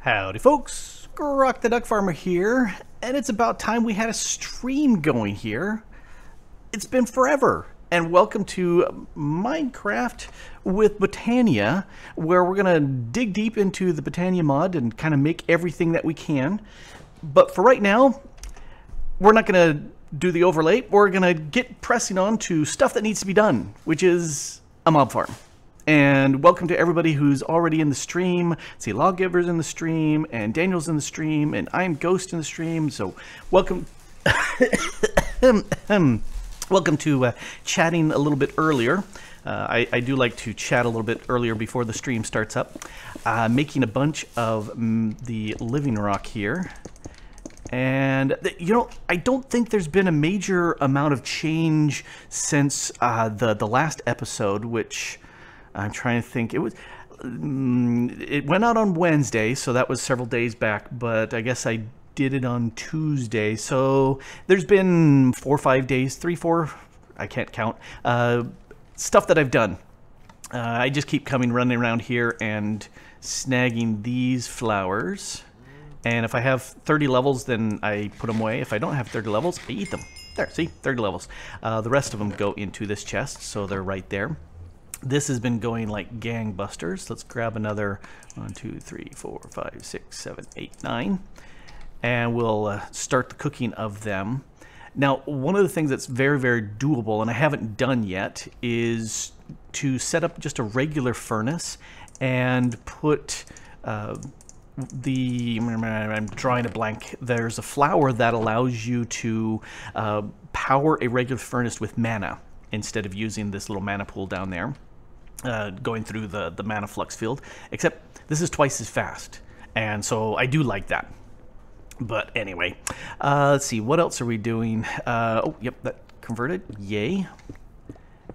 Howdy folks, Grok the DuckFarmer here, and it's about time we had a stream going here. It's been forever, and welcome to Minecraft with Botania, where we're gonna dig deep into the Botania mod and kind of make everything that we can. But for right now, we're not gonna do the overlay, we're gonna get pressing on to stuff that needs to be done, which is a mob farm. And welcome to everybody who's already in the stream. See, Lawgiver's in the stream, and Daniel's in the stream, and I'm Ghost in the stream. So welcome, welcome to chatting a little bit earlier. I do like to chat a little bit earlier before the stream starts up. Making a bunch of the living rock here. And, you know, I don't think there's been a major amount of change since the last episode, which... I'm trying to think. It went out on Wednesday, so that was several days back, but I guess I did it on Tuesday. So there's been 4 or 5 days, 3, 4, I can't count, stuff that I've done. I just keep running around here and snagging these flowers. And if I have 30 levels, then I put them away. If I don't have 30 levels, I eat them. There, see, 30 levels. The rest of them go into this chest, so they're right there. This has been going like gangbusters. Let's grab another 1, 2, 3, 4, 5, 6, 7, 8, 9. And we'll start the cooking of them. Now, one of the things that's very, very doable, and I haven't done yet, is to set up just a regular furnace and put I'm drawing a blank. There's a flower that allows you to power a regular furnace with mana instead of using this little mana pool down there. Going through the mana flux field, except this is twice as fast, and so I do like that. But anyway, let's see, what else are we doing? Oh, yep, that converted, yay.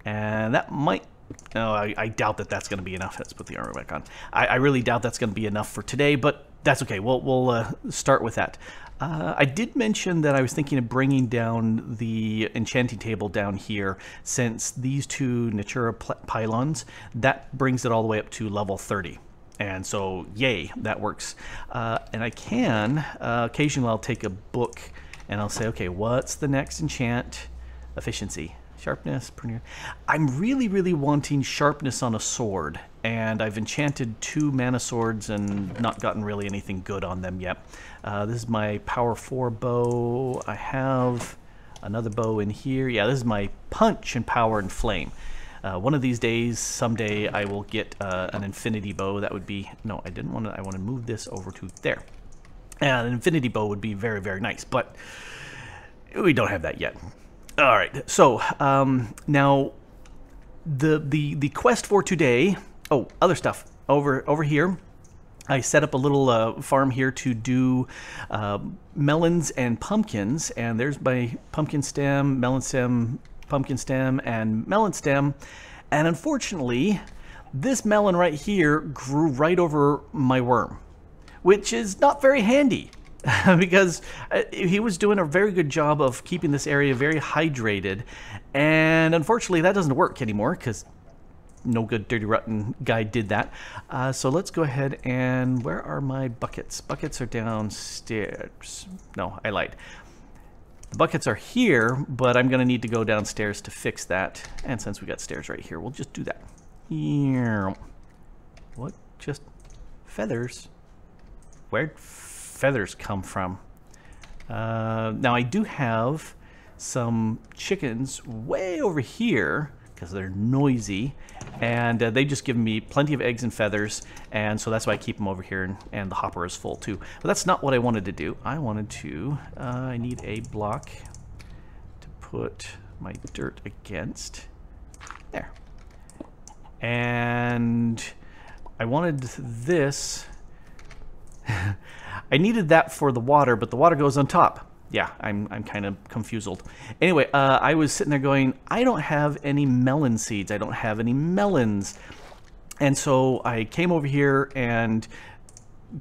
And that might, no, I doubt that that's going to be enough. Let's put the armor back on. I really doubt that's going to be enough for today, but that's okay. We'll start with that. I did mention that I was thinking of bringing down the enchanting table down here, since these two Natura pylons, that brings it all the way up to level 30. And so, yay, that works. And I can, occasionally I'll take a book and I'll say, okay, what's the next enchant? Efficiency. Sharpness. I'm really, really wanting sharpness on a sword, and I've enchanted 2 mana swords and not gotten really anything good on them yet. This is my power 4 bow. I have another bow in here. Yeah, this is my punch and power and flame. One of these days, someday, I will get an infinity bow. That would be, no, I didn't want to, I want to move this over to there. And an infinity bow would be very, very nice, but we don't have that yet. All right, so now the quest for today. Oh, other stuff over here. I set up a little farm here to do melons and pumpkins, and there's my pumpkin stem, melon stem, pumpkin stem, and melon stem. And unfortunately, this melon right here grew right over my worm, which is not very handy. Because he was doing a very good job of keeping this area very hydrated, and unfortunately that doesn't work anymore because no good dirty rotten guy did that. So let's go ahead and, where are my buckets? Buckets are downstairs. No, I lied. The buckets are here, but I'm gonna need to go downstairs to fix that, and since we got stairs right here, we'll just do that. What? Just feathers? Where'd feathers come from? Now I do have some chickens way over here because they're noisy, and they just give me plenty of eggs and feathers, and so that's why I keep them over here, and the hopper is full too. But that's not what I wanted to do. I wanted to, I need a block to put my dirt against. There. And I wanted this. I needed that for the water, but the water goes on top. Yeah, I'm kind of confused. Anyway, I was sitting there going, I don't have any melon seeds. I don't have any melons. And so I came over here and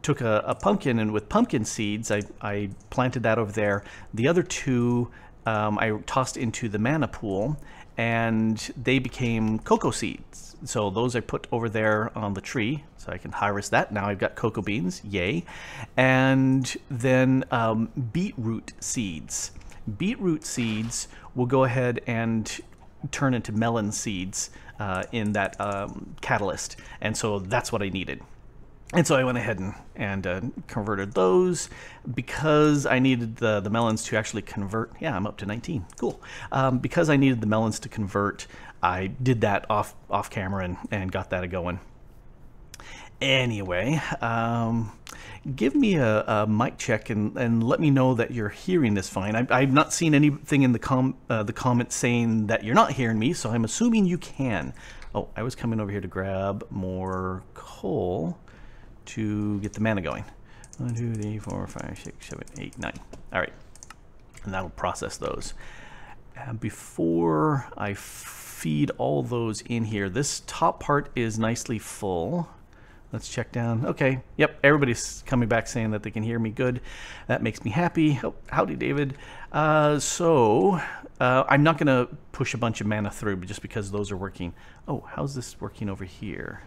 took a pumpkin, and with pumpkin seeds, I planted that over there. The other 2 I tossed into the mana pool, and they became cocoa seeds. So those I put over there on the tree, so I can harvest that. Now I've got cocoa beans, yay. And then beetroot seeds. Beetroot seeds will go ahead and turn into melon seeds in that catalyst. And so that's what I needed. And so I went ahead and converted those because I needed the melons to actually convert. Yeah, I'm up to 19. Cool. Because I needed the melons to convert, I did that off camera and got that going. Anyway, give me a mic check and let me know that you're hearing this fine. I've not seen anything in the comments saying that you're not hearing me, so I'm assuming you can. Oh, I was coming over here to grab more coal to get the mana going. 1, 2, 3, 4, 5, 6, 7, 8, 9. All right, and that'll process those. Before I feed all those in here, this top part is nicely full. Let's check down. Okay, yep, everybody's coming back saying that they can hear me good. That makes me happy. Oh, howdy, David. I'm not gonna push a bunch of mana through, but just because those are working. Oh, how's this working over here?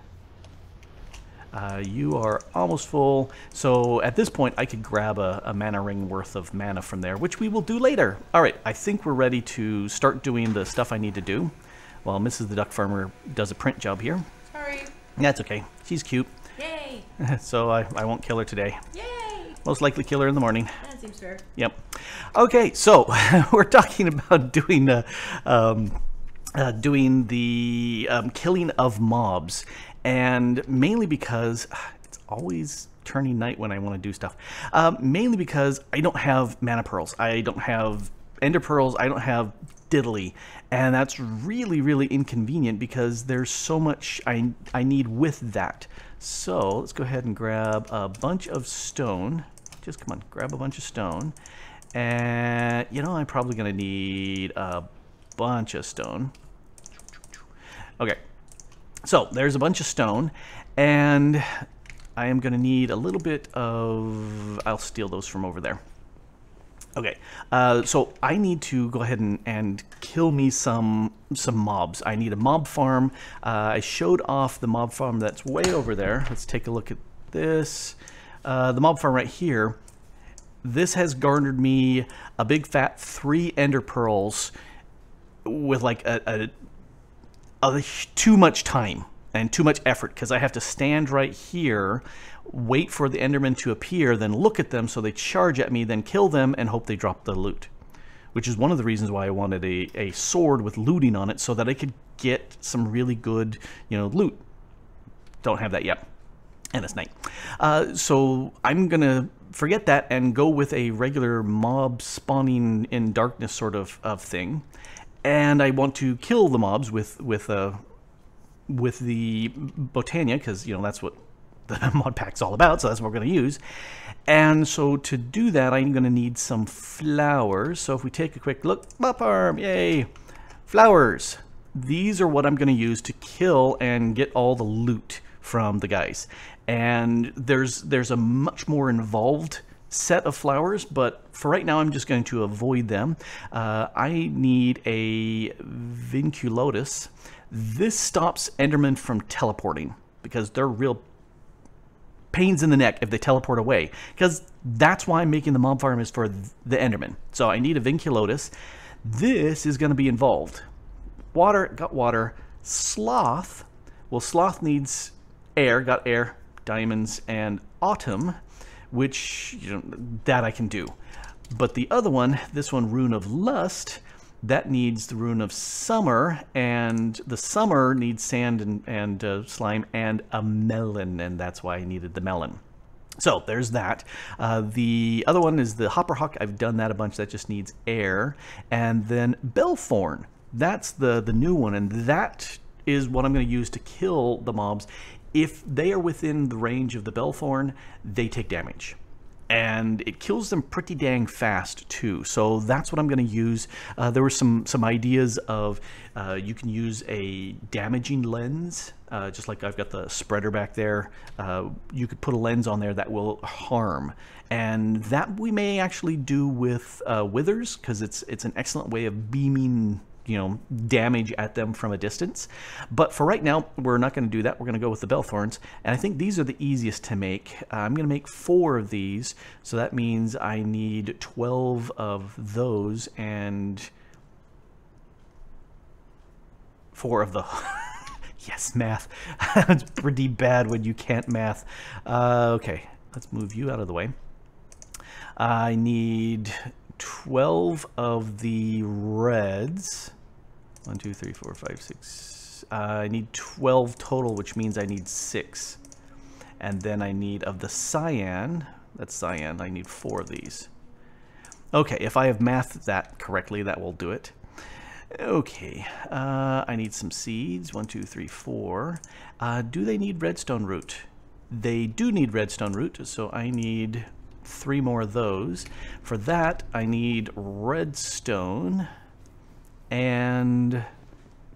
You are almost full, so at this point I could grab a mana ring worth of mana from there, which we will do later. All right, I think we're ready to start doing the stuff I need to do while Mrs. the DuckFarmer does a print job here. Sorry. That's okay. She's cute. Yay! So I won't kill her today. Yay! Most likely kill her in the morning. That seems fair. Yep. Okay, so we're talking about doing the killing of mobs. And mainly because it's always turning night when I want to do stuff. Mainly because I don't have mana pearls. I don't have ender pearls. I don't have diddly. And that's really, really inconvenient because there's so much I need with that. So let's go ahead and grab a bunch of stone. Just come on, grab a bunch of stone. And, you know, I'm probably going to need a bunch of stone. Okay. So there's a bunch of stone, and I am going to need a little bit of... I'll steal those from over there. Okay, so I need to go ahead and kill me some mobs. I need a mob farm. I showed off the mob farm that's way over there. Let's take a look at this. The mob farm right here. This has garnered me a big fat 3 ender pearls with like too much time and too much effort, because I have to stand right here, wait for the endermen to appear, then look at them so they charge at me, then kill them and hope they drop the loot. Which is one of the reasons why I wanted a sword with looting on it, so that I could get some really good, you know, loot. Don't have that yet. And it's night. So I'm gonna forget that and go with a regular mob spawning in darkness sort of thing. And I want to kill the mobs with the Botania, because, you know, that's what the mod pack's all about, so that's what we're going to use. And so to do that, I'm going to need some flowers. So if we take a quick look, Bop Farm, yay! Flowers. These are what I'm going to use to kill and get all the loot from the guys. And there's a much more involved set of flowers, but for right now I'm just going to avoid them. I need a vinculotus. This stops endermen from teleporting, because they're real pains in the neck if they teleport away, because that's why I'm making the mob farm, is for the enderman. So I need a vinculotus. This is going to be involved. Water, got water. Sloth, well, Sloth needs air, got air, diamonds, and autumn, which, you know, that I can do. But the other one, this one, Rune of Lust, that needs the Rune of Summer, and the Summer needs sand and slime and a melon, and that's why I needed the melon. So there's that. The other one is the Hopper Hawk. I've done that a bunch. That just needs air. And then Belthorn. That's the new one, and that is what I'm going to use to kill the mobs. If they are within the range of the Belthorn, they take damage. And it kills them pretty dang fast too. So that's what I'm going to use. There were some ideas of you can use a damaging lens, just like I've got the spreader back there. You could put a lens on there that will harm, and that we may actually do with withers, because it's an excellent way of beaming you know, damage at them from a distance. But for right now, we're not going to do that. We're going to go with the bell thorns, and I think these are the easiest to make. I'm going to make 4 of these, so that means I need 12 of those and 4 of the yes, math. It's pretty bad when you can't math. Okay, let's move you out of the way. I need 12 of the reds. 1, 2, 3, 4, 5, 6. I need 12 total, which means I need 6. And then I need of the cyan. That's cyan. I need 4 of these. Okay, if I have mathed that correctly, that will do it. Okay, I need some seeds. 1, 2, 3, 4. Do they need redstone root? They do need redstone root, so I need 3 more of those. For that, I need redstone and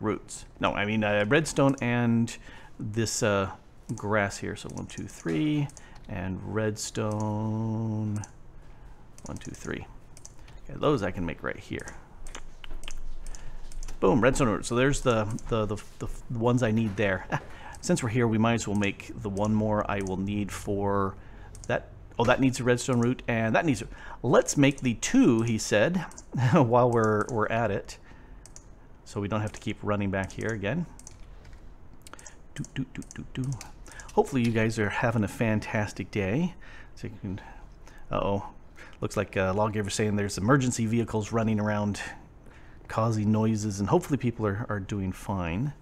roots. No, I mean redstone and this grass here. So 1, 2, 3, and redstone. 1, 2, 3. Okay, those I can make right here. Boom, redstone root. So there's the ones I need there. Since we're here, we might as well make the one more I will need for that. Oh, that needs a redstone root, and that needs a... Let's make the 2, he said, while we're at it. So we don't have to keep running back here again. Hopefully you guys are having a fantastic day. So you can... Uh-oh. Looks like Lawgiver's saying there's emergency vehicles running around causing noises, and hopefully people are doing fine.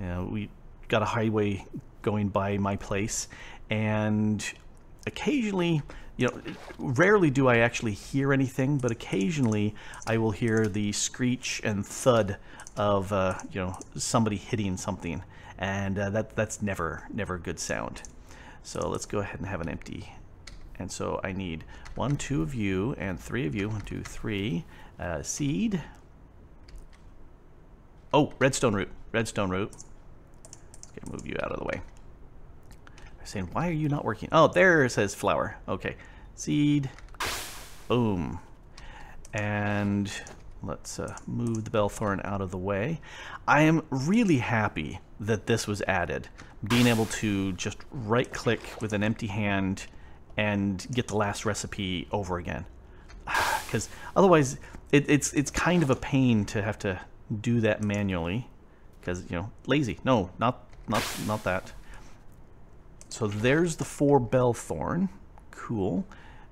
We got a highway going by my place, and occasionally, you know, rarely do I actually hear anything, but occasionally I will hear the screech and thud of you know, somebody hitting something, and that's never a good sound. So let's go ahead and have an empty. And so I need 1, 2 of you and 3 of you. 1, 2, 3. Seed. Oh, redstone root. Redstone root. Okay, move you out of the way. They're saying, why are you not working? Oh, there it says flower. Okay. Seed. Boom. And let's move the bellthorn out of the way. I am really happy that this was added. Being able to just right-click with an empty hand and get the last recipe over again. Because otherwise, it's kind of a pain to have to do that manually, because, you know, lazy. No, not that. So there's the 4 bellthorn. Cool.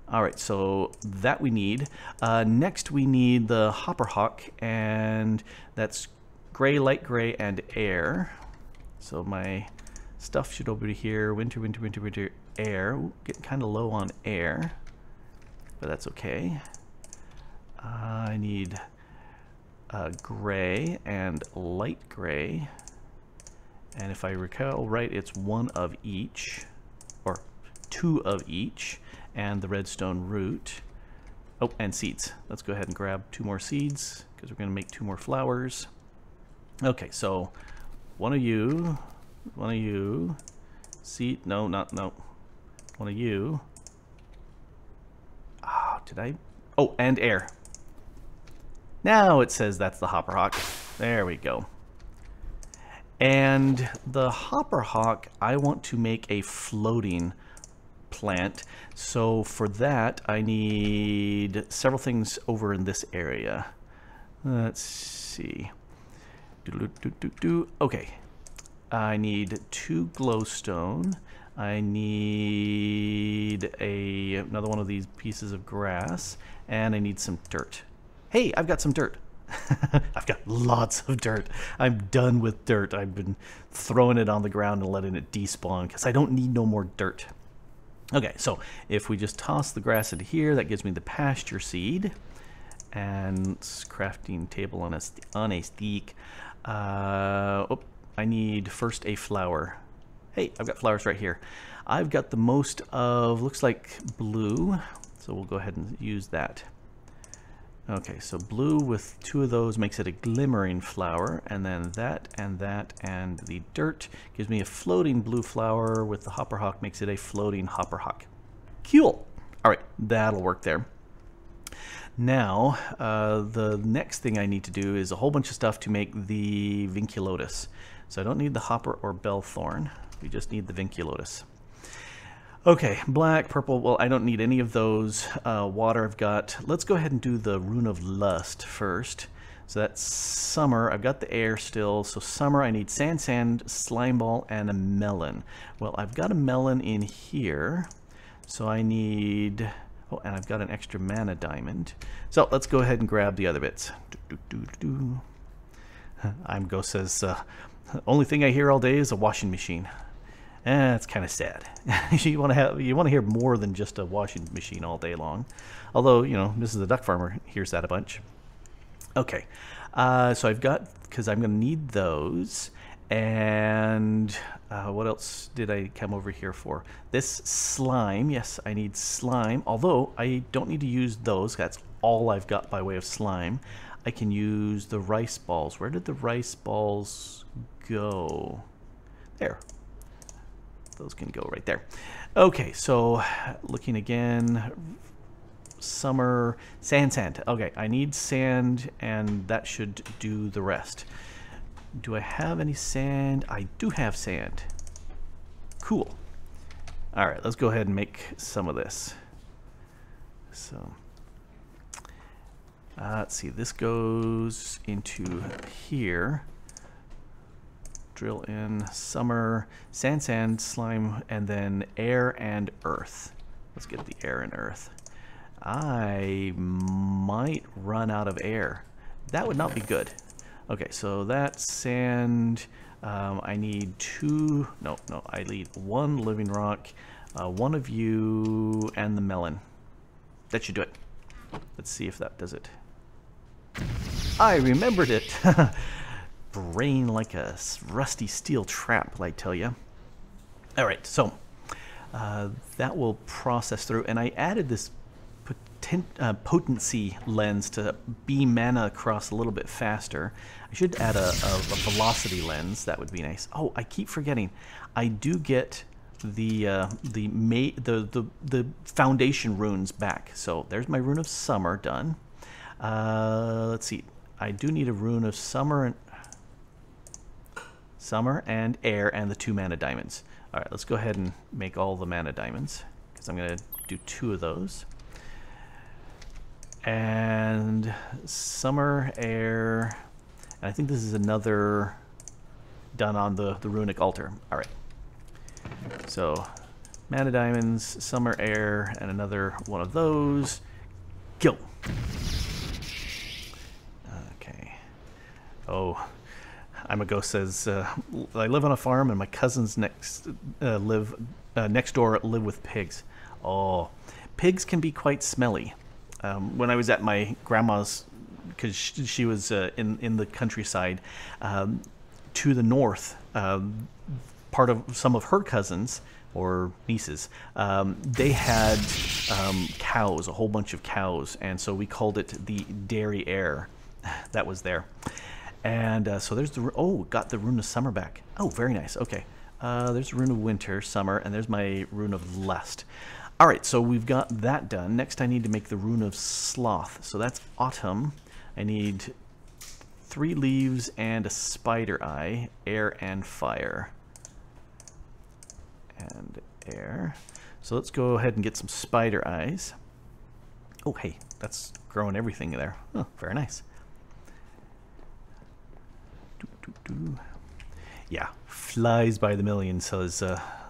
All right, so that we need. Next we need the hopper hawk, and that's gray, light gray, and air. So my stuff should over here. Winter, winter, winter, winter, air. Ooh, getting kind of low on air, but that's okay. I need gray and light gray, and if I recall right, it's 1 of each, or 2 of each, and the redstone root. Oh, and seeds. Let's go ahead and grab 2 more seeds, because we're going to make 2 more flowers. Okay, so 1 of you, seed, no, no, 1 of you. Oh, did I? Oh, and air. Now it says that's the hopper hawk. There we go. And the hopper hawk, I want to make a floating plant. So for that, I need several things over in this area. Let's see. Okay. I need 2 glowstone. I need another one of these pieces of grass, and I need some dirt. Hey, I've got some dirt. I've got lots of dirt. I'm done with dirt. I've been throwing it on the ground and letting it despawn because I don't need no more dirt. Okay, so if we just toss the grass into here, that gives me the pasture seed. And crafting table on a stick. Oh, I need first a flower. Hey, I've got flowers right here. I've got the most of, looks like blue, so we'll go ahead and use that. Okay, so blue with 2 of those makes it a glimmering flower, and then that, and the dirt gives me a floating blue flower. With the hopper hawk makes it a floating hopper hawk. Cool. All right, that'll work there. Now, the next thing I need to do is a whole bunch of stuff to make the Vinculotus. So I don't need the Hopper or Bellthorn. We just need the Vinculotus. Okay, black, purple, well, I don't need any of those. Water I've got. Let's go ahead and do the Rune of Lust first. So that's summer. I've got the air still. So summer, I need sand, slime ball, and a melon. Well, I've got a melon in here. So I need... Oh, and I've got an extra mana diamond. So let's go ahead and grab the other bits. Imgo says, only thing I hear all day is a washing machine. It's kind of sad. you want to hear more than just a washing machine all day long. Although, you know, this is a DuckFarmer hears that a bunch. Okay, so I've got, because I'm going to need those, and what else did I come over here for? This slime, yes, I need slime, although I don't need to use those. That's all I've got by way of slime. I can use the rice balls. Where did the rice balls go? There. Those can go right there. Okay, so looking again, summer, sand. Okay, I need sand, and that should do the rest. Do I have any sand? I do have sand. Cool. All right, let's go ahead and make some of this. So, let's see, this goes into here. Drill in summer, sand, slime, and then air and earth. Let's get the air and earth. I might run out of air. That would not be good. Okay, so that's sand. I need two. No, I need one living rock, one of you, and the melon. That should do it. Let's see if that does it. I remembered it. Brain like a rusty steel trap, I tell you. All right, so that will process through, and I added this potency lens to beam mana across a little bit faster. I should add a velocity lens. That would be nice. Oh, I keep forgetting. I do get the foundation runes back. So there's my Rune of Summer done. Let's see. I do need a Rune of Summer and air and the 2 mana diamonds. All right, let's go ahead and make all the mana diamonds because I'm going to do 2 of those. And summer, air, and I think this is another done on the runic altar. All right. So mana diamonds, summer, air, and another one of those. Go. Okay. Oh. Imgo says, I live on a farm and my cousins next door live with pigs. Oh, pigs can be quite smelly. When I was at my grandma's, because she was in the countryside, to the north, part of some of her cousins or nieces, they had cows, a whole bunch of cows, and so we called it the dairy air that was there. And so there's the, oh, got the Rune of Summer back. Oh, very nice. Okay. There's Rune of Winter, Summer, and there's my Rune of Lust. All right, so we've got that done. Next, I need to make the Rune of Sloth. So that's autumn. I need 3 leaves and a spider eye, air and fire. And air. So let's go ahead and get some spider eyes. Oh, hey, that's growing everything there. Oh, very nice. Yeah, flies by the million, says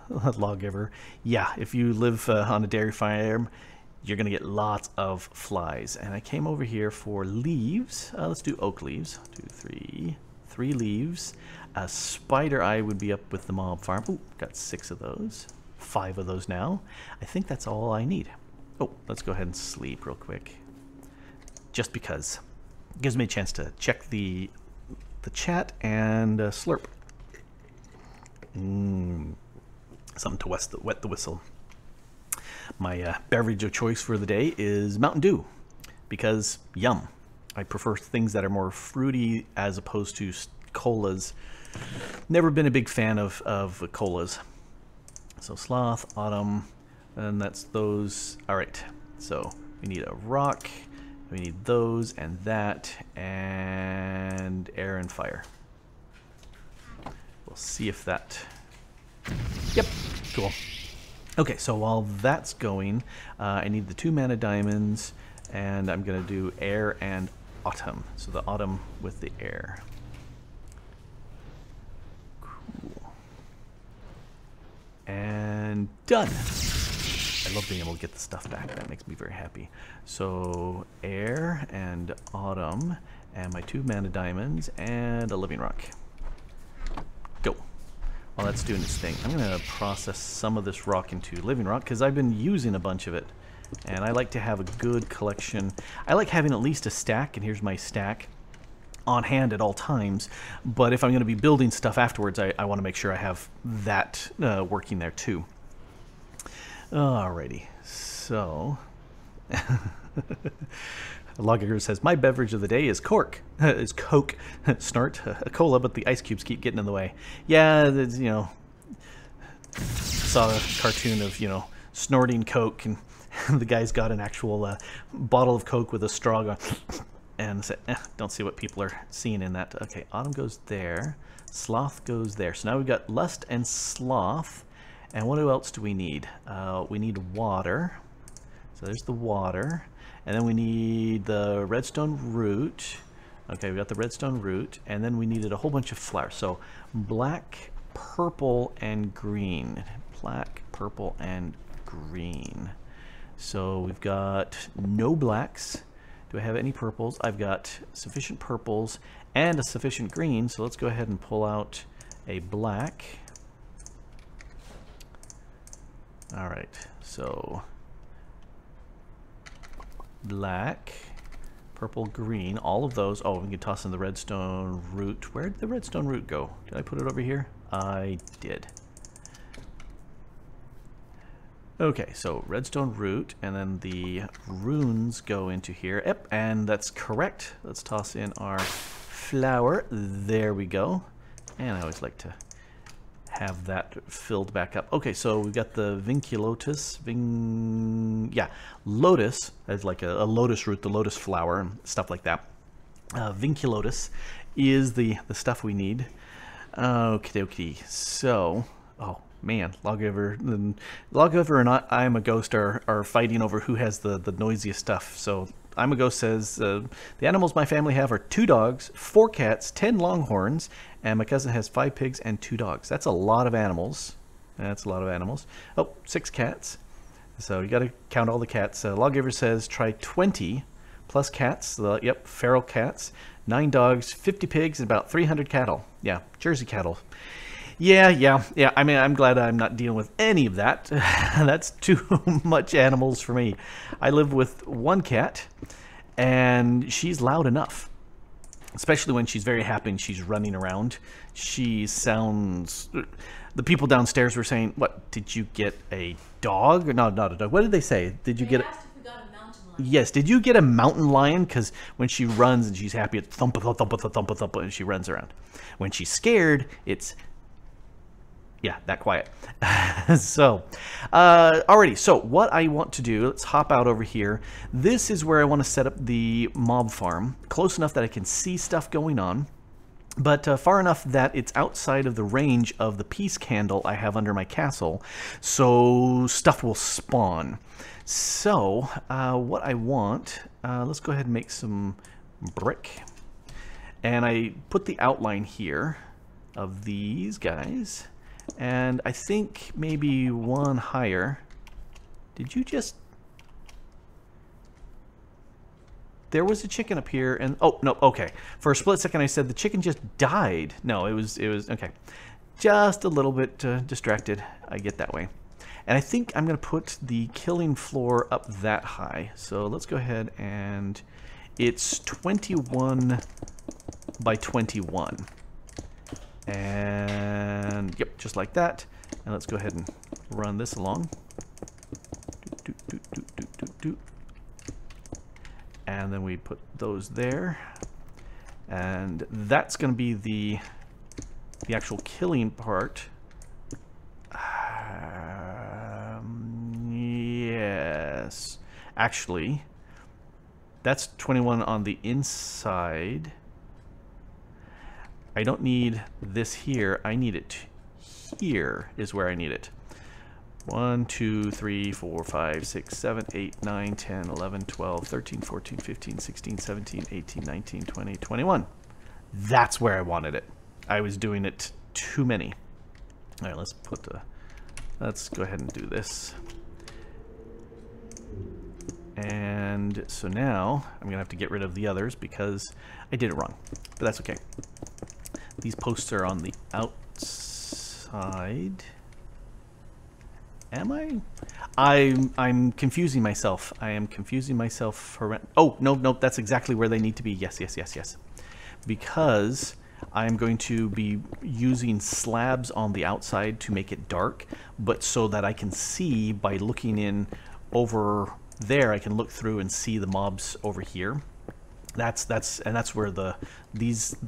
Lawgiver. Yeah, if you live on a dairy farm, you're going to get lots of flies. And I came over here for leaves. Let's do oak leaves. 2, 3. 3 leaves. A spider eye would be up with the mob farm. Ooh, got 6 of those. 5 of those now. I think that's all I need. Oh, let's go ahead and sleep real quick. Just because. It gives me a chance to check the chat and slurp. Something to wet the whistle. My beverage of choice for the day is Mountain Dew because yum. I prefer things that are more fruity as opposed to colas. Never been a big fan of colas. So Sloth, Autumn, and that's those. All right, so we need a rock We need those and that and air and fire. We'll see if that... Yep, cool. Okay, so while that's going, I need the 2 mana diamonds, and I'm going to do air and autumn. So the autumn with the air. Cool. And done. I love being able to get the stuff back. That makes me very happy. So air and autumn, and my 2 mana diamonds, and a living rock. Go. While that's doing its thing, I'm going to process some of this rock into living rock because I've been using a bunch of it. And I like to have a good collection. I like having at least a stack, and here's my stack, on hand at all times. But if I'm going to be building stuff afterwards, I want to make sure I have that working there too. Alrighty, so... Logger says, my beverage of the day is Coke. Snort. A cola, but the ice cubes keep getting in the way. Yeah, you know, saw a cartoon of, you know, snorting Coke, and the guy's got an actual bottle of Coke with a straw going, and said, don't see what people are seeing in that. Okay, Autumn goes there. Sloth goes there. So now we've got Lust and Sloth. And what else do we need? We need water. So there's the water. And then we need the redstone root. Okay, we got the redstone root. And then we needed a whole bunch of flowers. So black, purple, and green. Black, purple, and green. So we've got no blacks. Do I have any purples? I've got sufficient purples and a sufficient green. So let's go ahead and pull out a black. All right, so black, purple, green, all of those. Oh, we can toss in the redstone root. Where did the redstone root go? Did I put it over here? I did. Okay, so redstone root, and then the runes go into here. Yep, and that's correct. Let's toss in our flower. There we go. And I always like to have that filled back up. Okay, so we've got the vinculotus, lotus, as like a lotus root, the lotus flower, and stuff like that. Vinculotus is the stuff we need. Okie dokie. So, oh man, Lawgiver and I am a Ghost are fighting over who has the noisiest stuff. So I'm a Ghost says, the animals my family have are 2 dogs, 4 cats, 10 longhorns, and my cousin has 5 pigs and 2 dogs. That's a lot of animals. That's a lot of animals. Oh, 6 cats. So you got to count all the cats. Lawgiver says try 20 plus cats. Yep, feral cats, 9 dogs, 50 pigs, and about 300 cattle. Yeah, Jersey cattle. Yeah. I mean, I'm glad I'm not dealing with any of that. That's too much animals for me. I live with 1 cat, and she's loud enough. Especially when she's very happy and she's running around. She sounds... The people downstairs were saying, what, did you get a dog? No, not a dog. What did they say? Did you get... Asked if we got a mountain lion. Yes, did you get a mountain lion? Because when she runs and she's happy, it's thump, thump, thump, thump, thump, thump, and she runs around. When she's scared, it's... Yeah, that quiet. So, alrighty, so what I want to do, let's hop out over here. This is where I want to set up the mob farm, close enough that I can see stuff going on, but far enough that it's outside of the range of the peace candle I have under my castle, so stuff will spawn. So, what I want, let's go ahead and make some brick, and I put the outline here of these guys. And I think maybe 1 higher. Did you just... There was a chicken up here and... Oh, no, okay. For a split second I said the chicken just died. No, it was... Okay. Just a little bit distracted. I get that way. And I think I'm going to put the killing floor up that high. So let's go ahead and... It's 21 by 21. And yep, just like that. And let's go ahead and run this along. And then we put those there. And that's going to be the actual killing part. Yes. Actually, That's 21 on the inside. I don't need this here. I need it here is where I need it. 1, 2, 3, 4, 5, 6, 7, 8, 9, 10, 11, 12, 13, 14, 15, 16, 17, 18, 19, 20, 21. That's where I wanted it. I was doing it too many. All right, let's go ahead and do this. And so now I'm gonna have to get rid of the others because I did it wrong, but that's okay. These posts are on the outside. Am I? I'm confusing myself. I am confusing myself for... Oh, no, that's exactly where they need to be. Yes. Because I'm going to be using slabs on the outside to make it dark, but so that I can see by looking in over there, I can look through and see the mobs over here. That's where the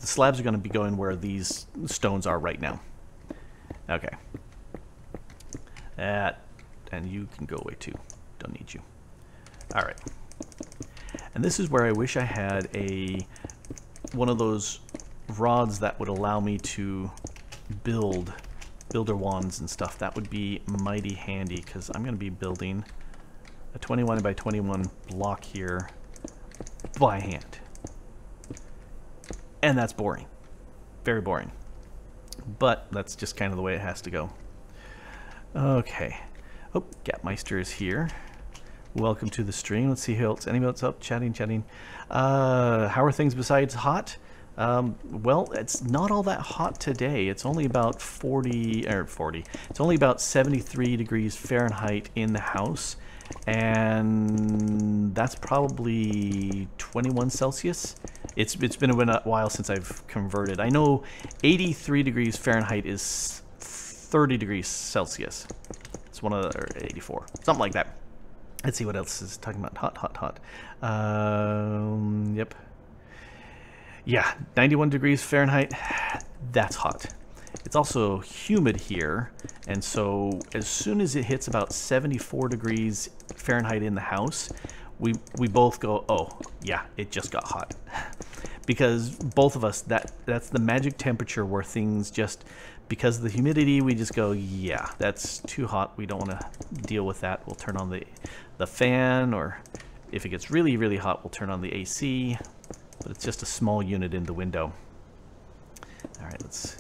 slabs are going to be going where these stones are right now. Okay. And you can go away too. Don't need you. All right. And this is where I wish I had one of those rods that would allow me to builder wands and stuff. That would be mighty handy because I'm going to be building a 21 by 21 block here by hand. And that's boring. Very boring. But that's just kind of the way it has to go. Okay. Oh, Gapmeister is here. Welcome to the stream. Let's see who else. Anybody else up? Chatting. How are things besides hot? Well, it's not all that hot today. It's only about 40. It's only about 73 degrees Fahrenheit in the house. And that's probably 21 Celsius. It's been a while since I've converted. I know 83 degrees Fahrenheit is 30 degrees Celsius. It's one of the, or 84, something like that. Let's see what else is talking about. Hot. Yep. Yeah, 91 degrees Fahrenheit. That's hot. It's also humid here, and so as soon as it hits about 74 degrees Fahrenheit in the house, we both go, oh yeah, it just got hot. Because both of us, that's the magic temperature where things just, because of the humidity, we just go, yeah, that's too hot. We don't want to deal with that. We'll turn on the fan, or if it gets really, really hot, we'll turn on the AC. But it's just a small unit in the window. All right, let's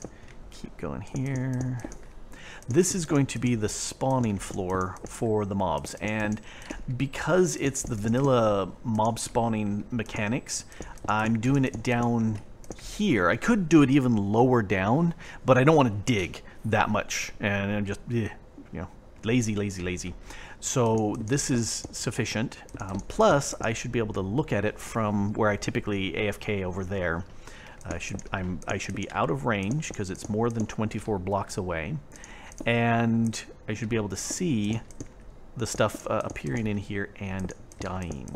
keep going here. This is going to be the spawning floor for the mobs, and because it's the vanilla mob spawning mechanics, I'm doing it down here. I could do it even lower down, but I don't want to dig that much, and I'm just, you know, lazy. So this is sufficient. Plus, I should be able to look at it from where I typically AFK over there. I should be out of range because it's more than 24 blocks away, and I should be able to see the stuff appearing in here and dying.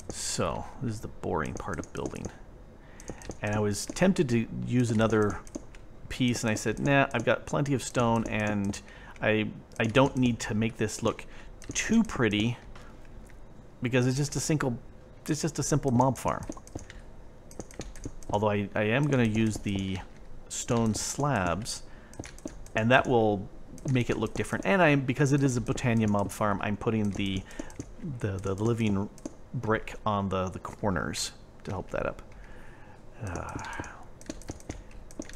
So this is the boring part of building. And I was tempted to use another piece, and I said, nah, I've got plenty of stone, and I don't need to make this look too pretty because it's just a simple mob farm. Although I am going to use the stone slabs, and that will make it look different. And because it is a Botania mob farm, I'm putting the living brick on the corners to help that up.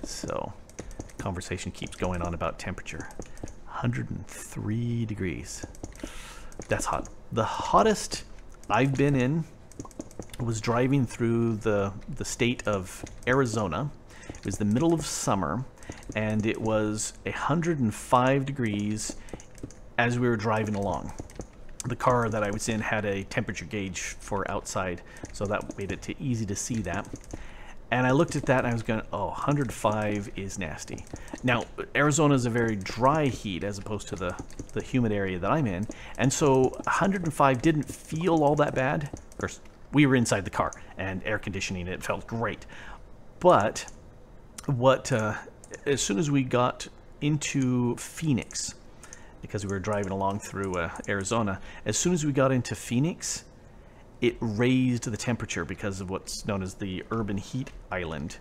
So, conversation keeps going on about temperature. 103 degrees. That's hot. The hottest I've been in was driving through the state of Arizona. It was the middle of summer, and it was 105 degrees as we were driving along. The car that I was in had a temperature gauge for outside, so that made it easy to see that. And I looked at that and I was going, oh, 105 is nasty. Now, Arizona is a very dry heat as opposed to the humid area that I'm in. And so 105 didn't feel all that bad. Of course, we were inside the car and air conditioning, it felt great. But as soon as we got into Phoenix, because we were driving along through Arizona, as soon as we got into Phoenix, it raised the temperature because of what's known as the urban heat island.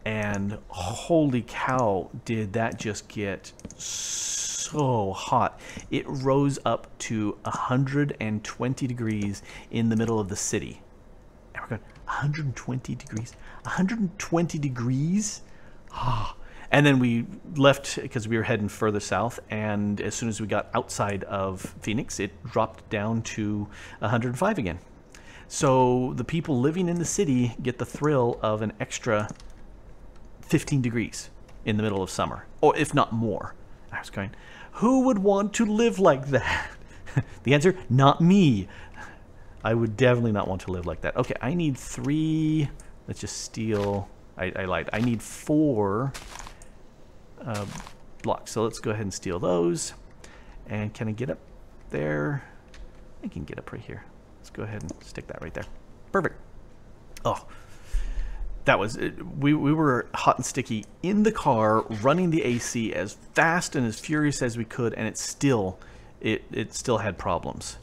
And holy cow, did that just get so hot. It rose up to 120 degrees in the middle of the city. And we're going, 120 degrees? 120 degrees? Ah. And then we left because we were heading further south, and as soon as we got outside of Phoenix, it dropped down to 105 again. So the people living in the city get the thrill of an extra 15 degrees in the middle of summer, or if not more. I was going, who would want to live like that? The answer, not me. I would definitely not want to live like that. Okay, I need 3. Let's just steal. I lied. I need 4 blocks. So let's go ahead and steal those. And can I get up there? I can get up right here. Let's go ahead and stick that right there. Perfect. Oh, that was it. We were hot and sticky in the car, running the AC as fast and as furious as we could, and it still had problems.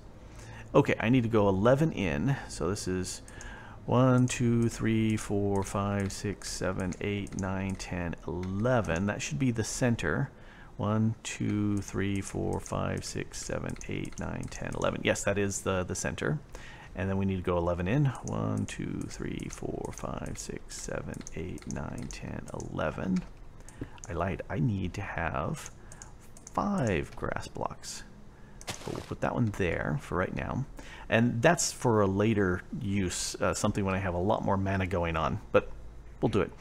Okay, I need to go 11 in. So this is 1, 2, 3, 4, 5, 6, 7, 8, 9, 10, 11. That should be the center. 1, 2, 3, 4, 5, 6, 7, 8, 9, 10, 11. Yes, that is the center. And then we need to go 11 in. 1, 2, 3, 4, 5, 6, 7, 8, 9, 10, 11. I lied. I need to have 5 grass blocks. So we'll put that one there for right now. And that's for a later use, something when I have a lot more mana going on. But we'll do it.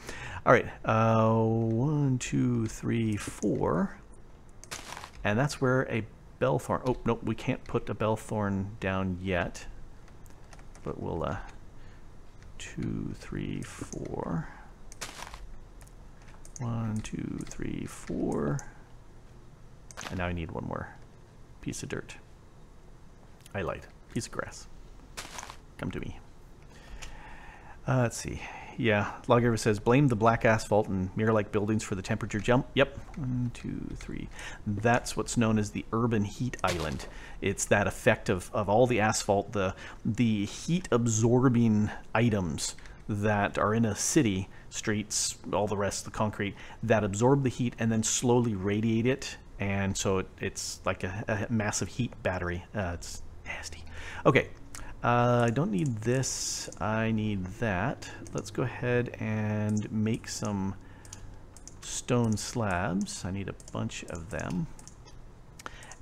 All right. 1, 2, 3, 4. And that's where a bellthorn... Oh, nope, we can't put a bellthorn down yet. But we'll 2, 3, 4. 1, 2, 3, 4. And now I need one more piece of dirt. I lied. Piece of grass. Come to me. Let's see. Yeah, Lawgiver says, blame the black asphalt and mirror-like buildings for the temperature jump. Yep. 1, 2, 3. That's what's known as the urban heat island. It's that effect of all the asphalt, the heat-absorbing items that are in a city, streets, all the rest, the concrete, that absorb the heat and then slowly radiate it. And so it's like a massive heat battery. It's nasty. Okay. I don't need this. I need that. Let's go ahead and make some stone slabs. I need a bunch of them.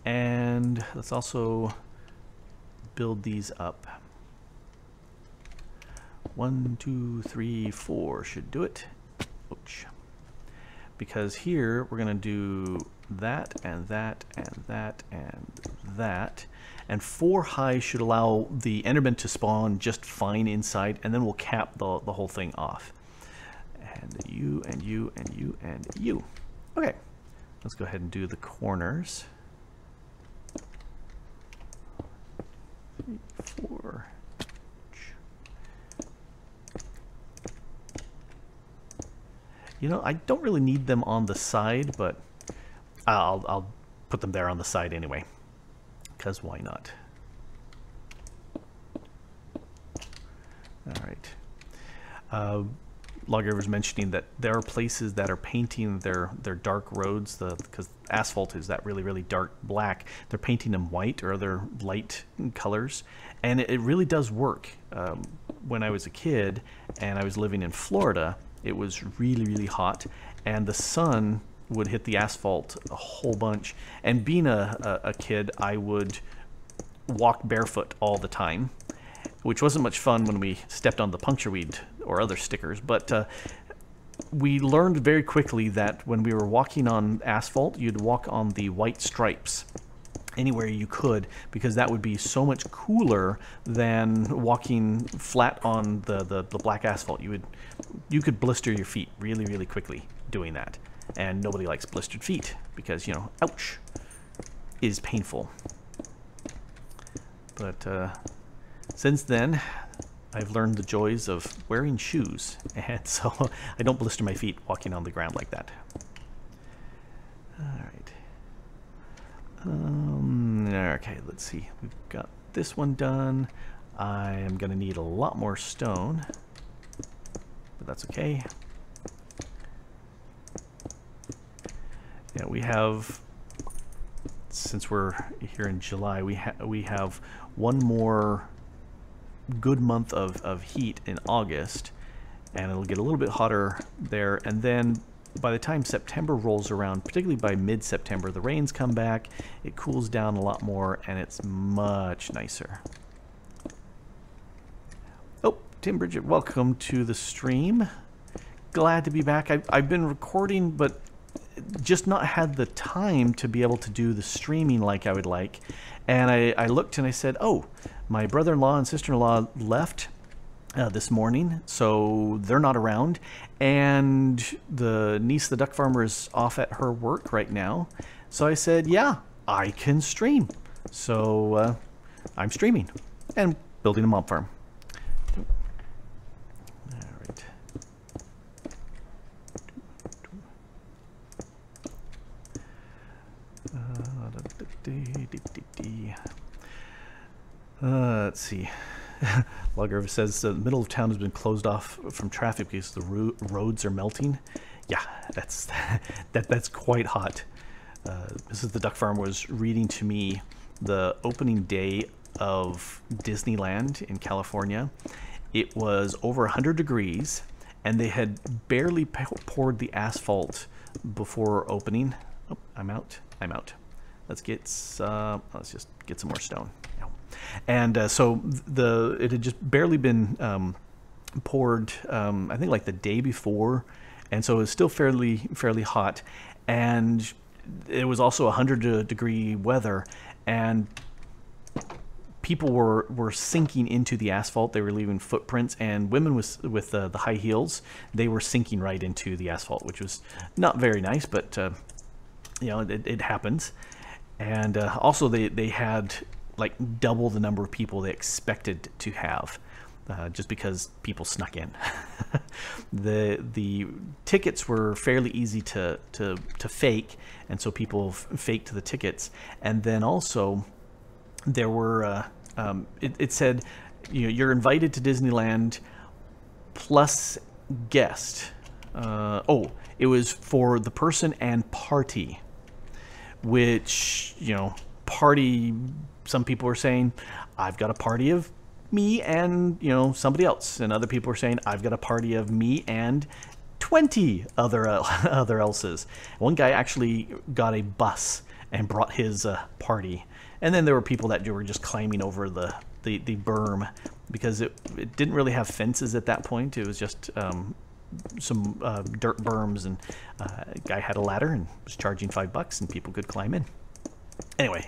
And let's also build these up. 1, 2, 3, 4 should do it. Ouch. Because here we're going to do that and that and that and that. And 4 high should allow the Enderman to spawn just fine inside, and then we'll cap the whole thing off. And you, and you, and you, and you. Okay, let's go ahead and do the corners. 3, 4. You know, I don't really need them on the side, but I'll put them there on the side anyway. Because why not? All right. Lawgiver was mentioning that there are places that are painting their dark roads, because asphalt is that really, really dark black. They're painting them white or other light colors, and it really does work. When I was a kid and I was living in Florida, it was really, really hot, and the sun would hit the asphalt a whole bunch. And being a kid, I would walk barefoot all the time, which wasn't much fun when we stepped on the puncture weed or other stickers. But we learned very quickly that when we were walking on asphalt, you'd walk on the white stripes anywhere you could, because that would be so much cooler than walking flat on the black asphalt. You could blister your feet really, really quickly doing that. And nobody likes blistered feet because, you know, ouch, is painful. But since then, I've learned the joys of wearing shoes, and so I don't blister my feet walking on the ground like that. All right. Okay, let's see. We've got this one done. I am going to need a lot more stone, but that's okay. Yeah, we have, since we're here in July, we have one more good month of heat in August, and it'll get a little bit hotter there, and then by the time September rolls around, particularly by mid-September, the rains come back, it cools down a lot more, and it's much nicer. Oh, Tim Bridget, welcome to the stream. Glad to be back. I've been recording, but just not had the time to be able to do the streaming like I would like. And I looked and I said, oh, my brother-in-law and sister-in-law left this morning, so they're not around, and the niece, the duck farmer, is off at her work right now. So I said, yeah, I can stream. So I'm streaming and building a mob farm. Let's see. Logger says the middle of town has been closed off from traffic because the roads are melting. Yeah, that's quite hot. This is the duck farm was reading to me the opening day of Disneyland in California. It was over 100 degrees, and they had barely poured the asphalt before opening. Oh, I'm out. Let's get let's just get some more stone. And so it had just barely been poured, I think like the day before, and so it was still fairly hot, and it was also 100-degree weather, and people were sinking into the asphalt. They were leaving footprints, and women with the high heels, they were sinking right into the asphalt, which was not very nice, but you know, it happens. And also they had like double the number of people they expected to have, just because people snuck in. The tickets were fairly easy to fake, and so people faked the tickets. And then also there were it said, you know, you're invited to Disneyland plus guest. Oh, it was for the person and party, which, you know, party, some people were saying, I've got a party of me and, you know, somebody else, and other people were saying, I've got a party of me and 20 other else's. One guy actually got a bus and brought his party, and then there were people that were just climbing over the berm, because it didn't really have fences at that point. It was just some dirt berms, and a guy had a ladder and was charging $5, and people could climb in. Anyway,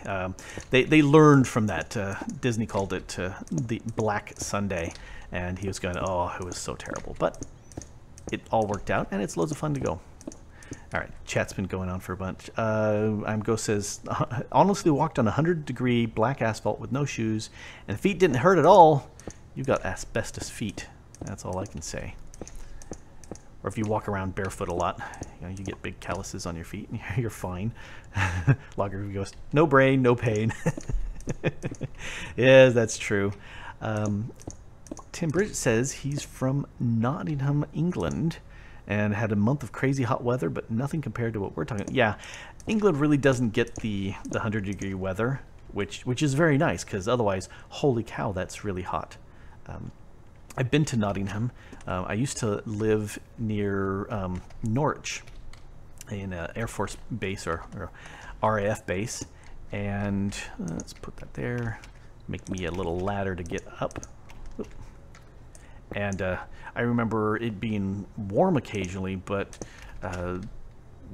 they learned from that. Disney called it the Black Sunday, and he was going, oh, it was so terrible. But it all worked out, and it's loads of fun to go. All right, chat's been going on for a bunch. Go says, honestly walked on 100-degree black asphalt with no shoes, and feet didn't hurt at all. You got asbestos feet. That's all I can say. Or if you walk around barefoot a lot, you know, you get big calluses on your feet, and you're fine. Logger goes, no brain, no pain. Yes, that's true. Tim Bridget says he's from Nottingham, England, and had a month of crazy hot weather, but nothing compared to what we're talking about. Yeah, England really doesn't get the 100-degree weather, which is very nice, because otherwise, holy cow, that's really hot. I've been to Nottingham. I used to live near Norwich, in an Air Force base or RAF base, and let's put that there. Make me a little ladder to get up. And I remember it being warm occasionally, but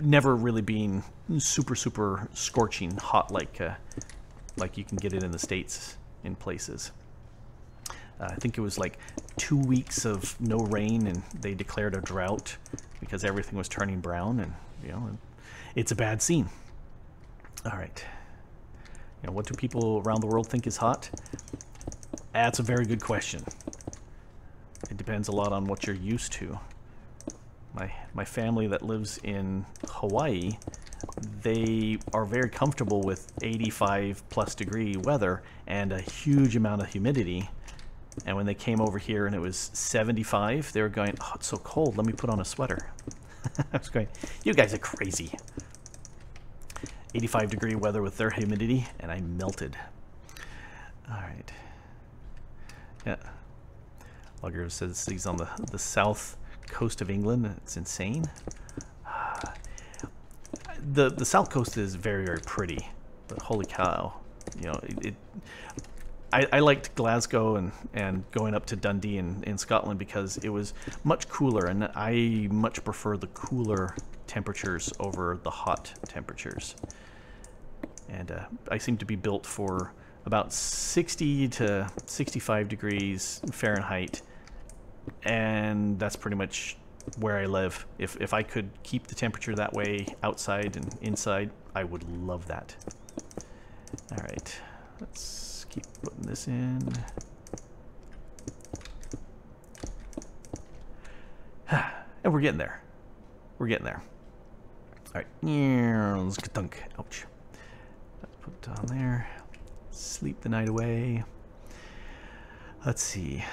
never really being super scorching hot like you can get it in the States in places. I think it was like 2 weeks of no rain, and they declared a drought because everything was turning brown, and you know, it's a bad scene. All right, you know, what do people around the world think is hot? That's a very good question. It depends a lot on what you're used to. My family that lives in Hawaii, they are very comfortable with 85+ degree weather and a huge amount of humidity. And when they came over here and it was 75, they were going, oh, it's so cold, let me put on a sweater. I was going, you guys are crazy. 85-degree weather with their humidity, and I melted. All right. Yeah. Logger says he's on the south coast of England. It's insane. The south coast is very, very pretty, but holy cow, you know, I liked Glasgow and going up to Dundee in Scotland because it was much cooler, and I much prefer the cooler temperatures over the hot temperatures. And I seem to be built for about 60 to 65 degrees Fahrenheit, and that's pretty much where I live. If I could keep the temperature that way outside and inside, I would love that. All right, let's keep putting this in. And we're getting there. We're getting there. All right, let's get dunk. Ouch. Let's put it down there. Sleep the night away. Let's see.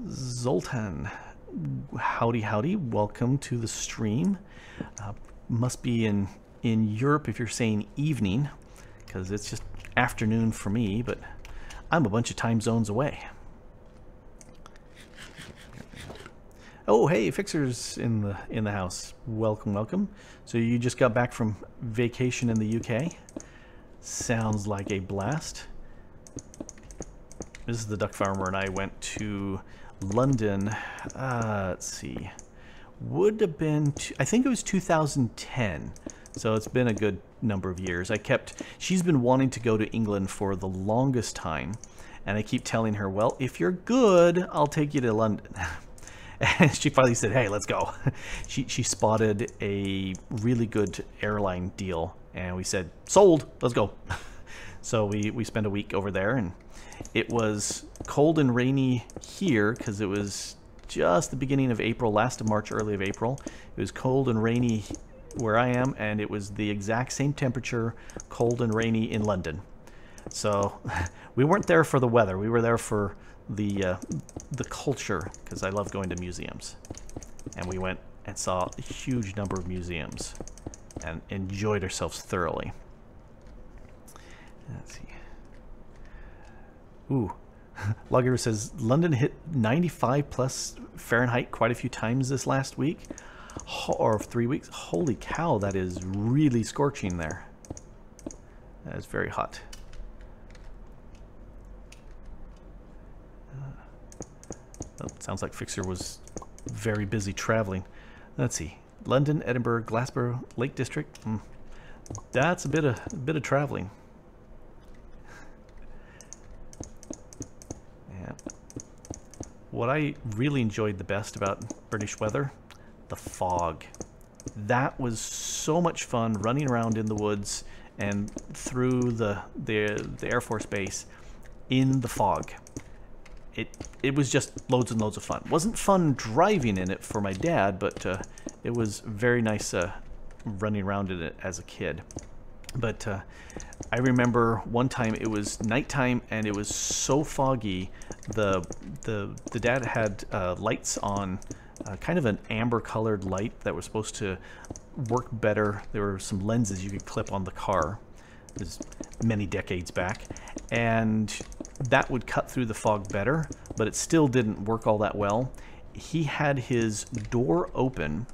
Zoltan, howdy howdy, welcome to the stream. Must be in Europe if you're saying evening, because it's just afternoon for me, but I'm a bunch of time zones away. Oh hey, Fixer's in the house. Welcome, welcome. So you just got back from vacation in the UK? Sounds like a blast. This is the DuckFarmer, and I went to London, let's see, would have been, I think it was 2010, so it's been a good number of years. She's been wanting to go to England for the longest time, and I keep telling her, well, if you're good, I'll take you to London. And she finally said, hey, let's go. She spotted a really good airline deal, and we said, sold, let's go. So we spent a week over there, and it was cold and rainy here because it was just the beginning of April, last of March, early of April. It was cold and rainy where I am, and it was the exact same temperature, cold and rainy in London. So we weren't there for the weather. We were there for the culture, because I love going to museums. And we went and saw a huge number of museums and enjoyed ourselves thoroughly. Let's see. Ooh, Logger says London hit 95 plus Fahrenheit quite a few times this last week, or 3 weeks. Holy cow, that is really scorching there. That is very hot. Oh, sounds like Fixer was very busy traveling. Let's see, London, Edinburgh, Glasgow, Lake District. That's a bit of traveling. What I really enjoyed the best about British weather, the fog. That was so much fun, running around in the woods and through the Air Force Base in the fog. It was just loads and loads of fun. Wasn't fun driving in it for my dad, but it was very nice running around in it as a kid. But I remember one time it was nighttime and it was so foggy. The dad had lights on, kind of an amber colored light that was supposed to work better. There were some lenses you could clip on the car. This is many decades back, and that would cut through the fog better, but it still didn't work all that well. He had his door open,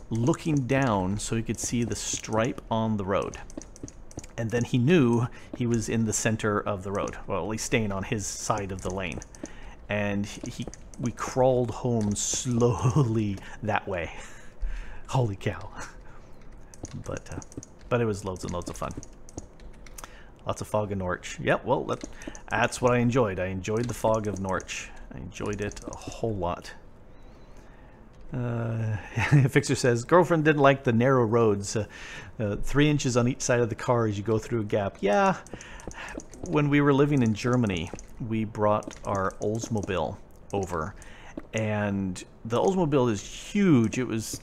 looking down so he could see the stripe on the road. And then he knew he was in the center of the road, well, at least staying on his side of the lane. And we crawled home slowly that way. Holy cow. But it was loads and loads of fun. Lots of fog in Norwich. Yep, well, that's what I enjoyed. I enjoyed the fog of Norwich. I enjoyed it a whole lot. Fixer says, girlfriend didn't like the narrow roads, 3 inches on each side of the car as you go through a gap. Yeah, when we were living in Germany, we brought our Oldsmobile over, and the Oldsmobile is huge. It was,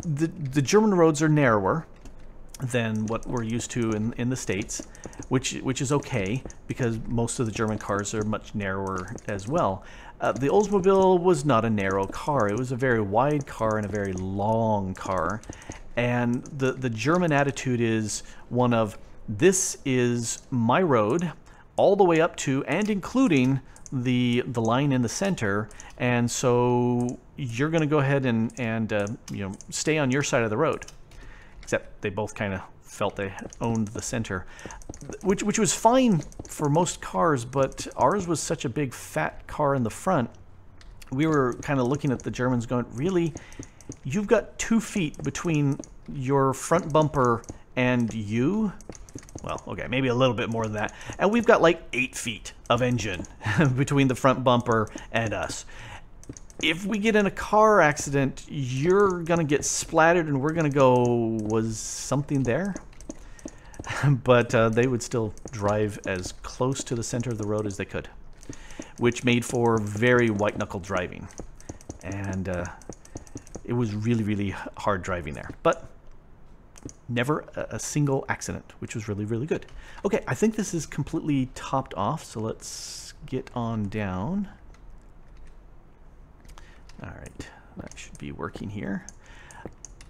the German roads are narrower, than what we're used to in the States, which is okay because most of the German cars are much narrower as well. The Oldsmobile was not a narrow car. It was a very wide car and a very long car. And the German attitude is one of, this is my road all the way up to and including the line in the center, and so you're going to go ahead and you know, stay on your side of the road. Except they both kind of felt they owned the center, which was fine for most cars, but ours was such a big fat car in the front. We were kind of looking at the Germans going, really? You've got 2 feet between your front bumper and you? Well, okay, maybe a little bit more than that. And we've got like 8 feet of engine between the front bumper and us. If we get in a car accident, you're going to get splattered and we're going to go, was something there? But they would still drive as close to the center of the road as they could, which made for very white-knuckle driving. And it was really, really hard driving there. But never a single accident, which was really, really good. Okay, I think this is completely topped off, so let's get on down. All right, that should be working here.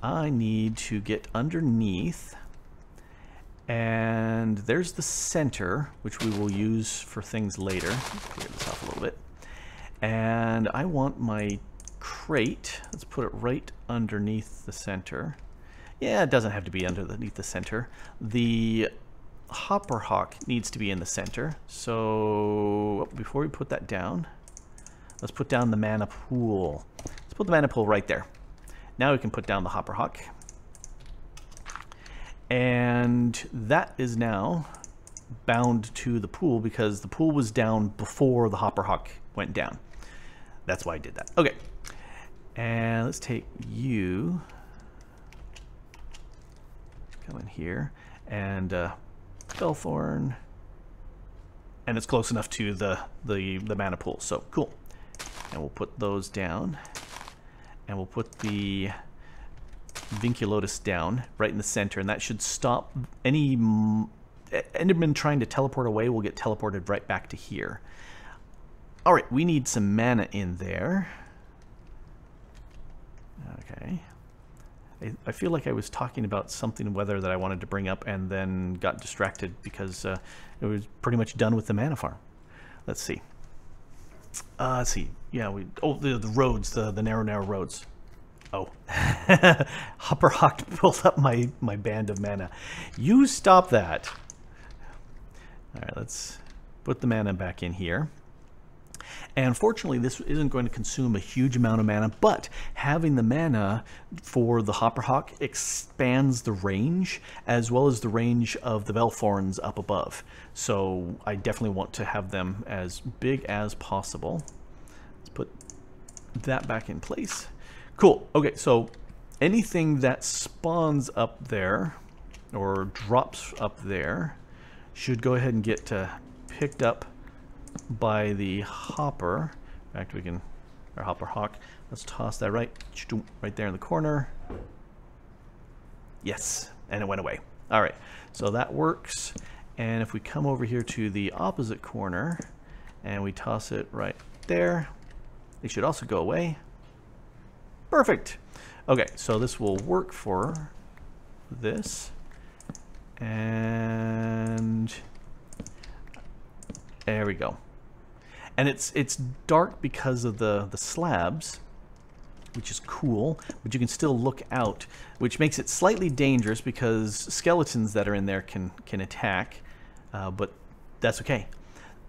I need to get underneath, and there's the center, which we will use for things later. Let's clear this off a little bit. And I want my crate, let's put it right underneath the center. Yeah, it doesn't have to be underneath the center. The hopper hawk needs to be in the center. So before we put that down, let's put down the mana pool. Let's put the mana pool right there. Now we can put down the hopper hawk. And that is now bound to the pool because the pool was down before the hopper hawk went down. That's why I did that. Okay. And let's take you, come in here, and Belthorn, and it's close enough to the mana pool, so cool. And we'll put those down, and we'll put the Vinculotus down right in the center, and that should stop any Enderman trying to teleport away. Will get teleported right back to here. All right, we need some mana in there. Okay. I feel like I was talking about something weather that I wanted to bring up and then got distracted because it was pretty much done with the mana farm. Let's see. Let's see. Yeah, the roads, the narrow roads. Oh. Hopper Hawk pulled up my band of mana. You stop that. All right, let's put the mana back in here. And fortunately, this isn't going to consume a huge amount of mana, but having the mana for the Hopper Hawk expands the range, as well as the range of the Belthorns up above. So I definitely want to have them as big as possible. Let's put that back in place. Cool. Okay, so anything that spawns up there, or drops up there, should go ahead and get picked up by the hopper. In fact, we can, our hopper hawk, let's toss that right there in the corner. Yes, and it went away. All right, so that works. And if we come over here to the opposite corner and we toss it right there, it should also go away. Perfect. Okay, so this will work for this. And there we go. And it's dark because of the slabs, which is cool, but you can still look out, which makes it slightly dangerous because skeletons that are in there can attack, but that's okay.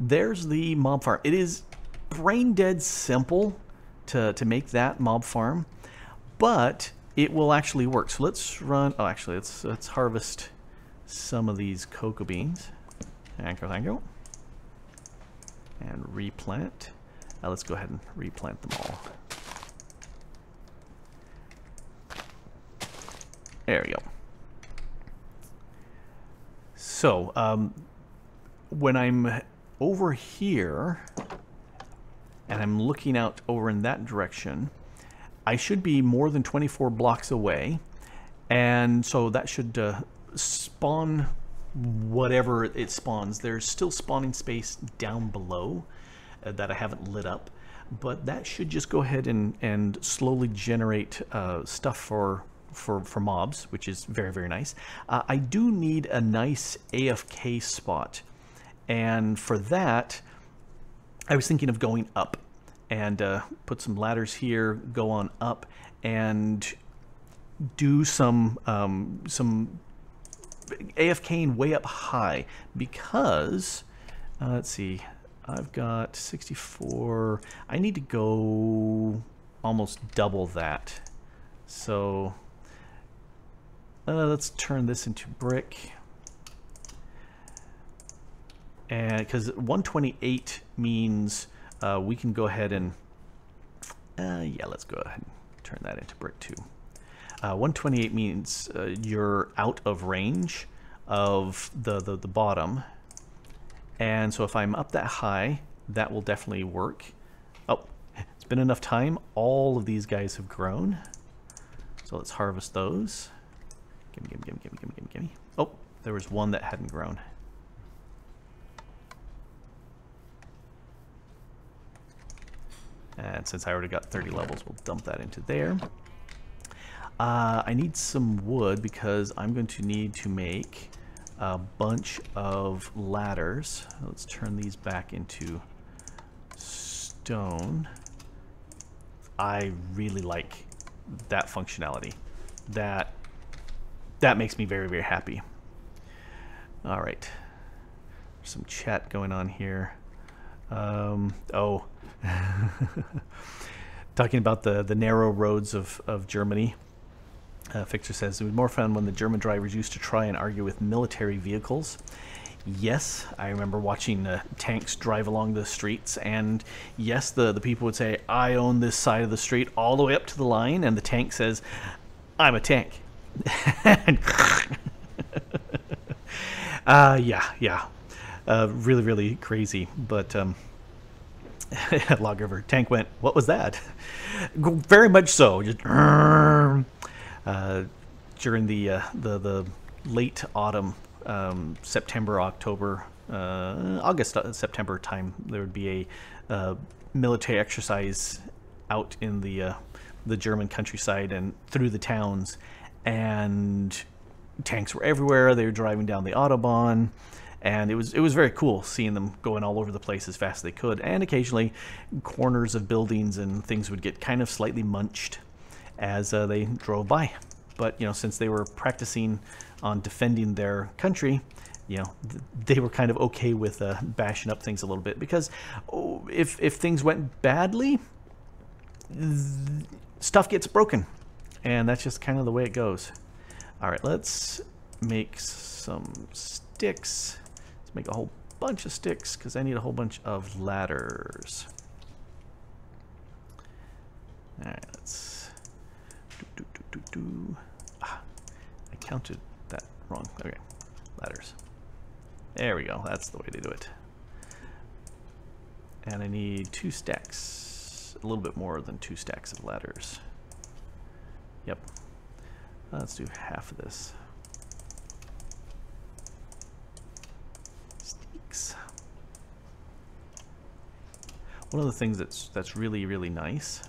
There's the mob farm. It is brain dead simple to make that mob farm, but it will actually work. So let's run, oh actually let's harvest some of these cocoa beans. Thank you. And replant. Let's go ahead and replant them all. There we go. So, when I'm over here, and I'm looking out over in that direction, I should be more than 24 blocks away. And so that should spawn whatever it spawns. There's still spawning space down below that I haven't lit up, but that should just go ahead and slowly generate stuff for mobs, which is very, very nice. I do need a nice AFK spot, and for that I was thinking of going up and put some ladders here, go on up, and do some AFKing way up high, because let's see, I've got 64. I need to go almost double that. So let's turn this into brick, and because 128 means we can go ahead and yeah, let's go ahead and turn that into brick too. 128 means you're out of range of the bottom, and so if I'm up that high, that will definitely work. Oh, it's been enough time. All of these guys have grown, so let's harvest those. Gimme. Oh, there was one that hadn't grown. And since I already got 30 levels, we'll dump that into there. I need some wood because I'm going to need to make a bunch of ladders. Let's turn these back into stone. I really like that functionality. That makes me very, very happy. All right, there's some chat going on here. Oh, talking about the narrow roads of Germany. Fixer says, it was more fun when the German drivers used to try and argue with military vehicles. Yes, I remember watching tanks drive along the streets, and yes, the people would say, I own this side of the street all the way up to the line, and the tank says, I'm a tank. Yeah. Really, really crazy, but Log River tank went, what was that? Very much so. Just during the late autumn, September, October, August, September time, there would be a military exercise out in the German countryside and through the towns, and tanks were everywhere. They were driving down the Autobahn, and it was very cool seeing them going all over the place as fast as they could. And occasionally corners of buildings and things would get kind of slightly munched as they drove by. But since they were practicing on defending their country, they were kind of okay with bashing up things a little bit, because if things went badly, stuff gets broken, and that's just kind of the way it goes. All right, let's make some sticks. Let's make a whole bunch of sticks, because I need a whole bunch of ladders. All right, let's I counted that wrong. Okay, ladders. There we go. That's the way to do it. And I need 2 stacks, a little bit more than 2 stacks of ladders. Yep. Let's do half of this. Sticks. One of the things that's really, really nice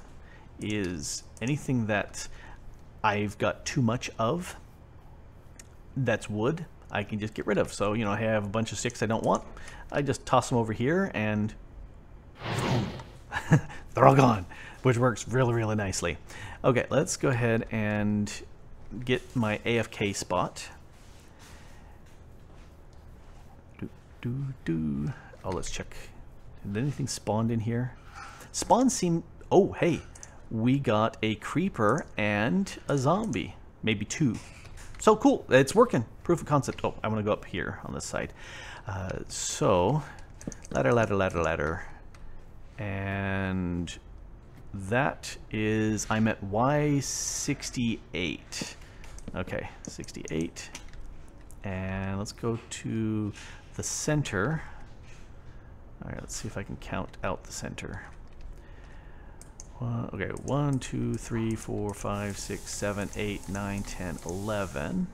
is anything that I've got too much of that's wood, I can just get rid of. So, I have a bunch of sticks I don't want. I just toss them over here and they're all gone, which works really, really nicely. Okay, let's go ahead and get my AFK spot. Oh, let's check. Did anything spawned in here? Spawns seem... Oh, hey. We got a creeper and a zombie. Maybe 2. So cool. It's working. Proof of concept. Oh, I want to go up here on this side. So, ladder. And that is... I'm at Y68. Okay, 68. And let's go to the center. All right, let's see if I can count out the center. Okay, 1, 2, 3, 4, 5, 6, 7, 8, 9, 10, 11.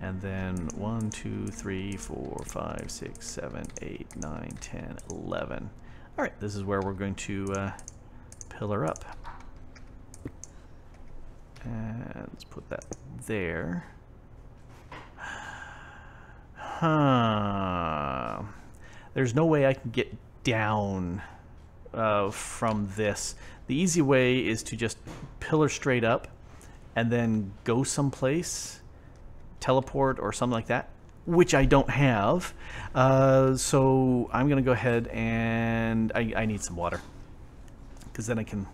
And then 1, 2, 3, 4, 5, 6, 7, 8, 9, 10, 11. All right, this is where we're going to pillar up. And let's put that there. Huh. There's no way I can get down from this. The easy way is to just pillar straight up and then go someplace, teleport or something like that, which I don't have. So I'm going to go ahead and I need some water, because then I can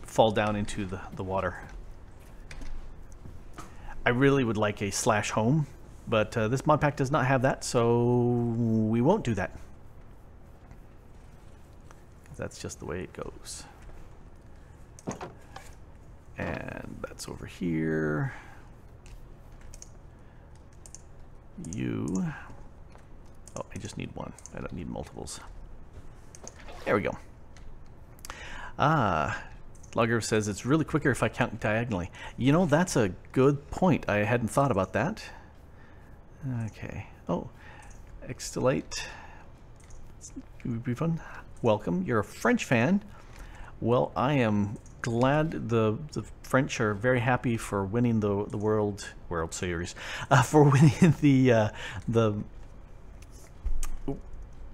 fall down into the water. I really would like a slash home, but this mod pack does not have that, so we won't do that. That's just the way it goes. And that's over here. You. Oh, I just need one. I don't need multiples. There we go. Logger says it's really quicker if I count diagonally. You know, that's a good point. I hadn't thought about that. Okay. Oh, Extolite. Welcome. You're a French fan. Well, I am glad the French are very happy for winning the World Series, for winning the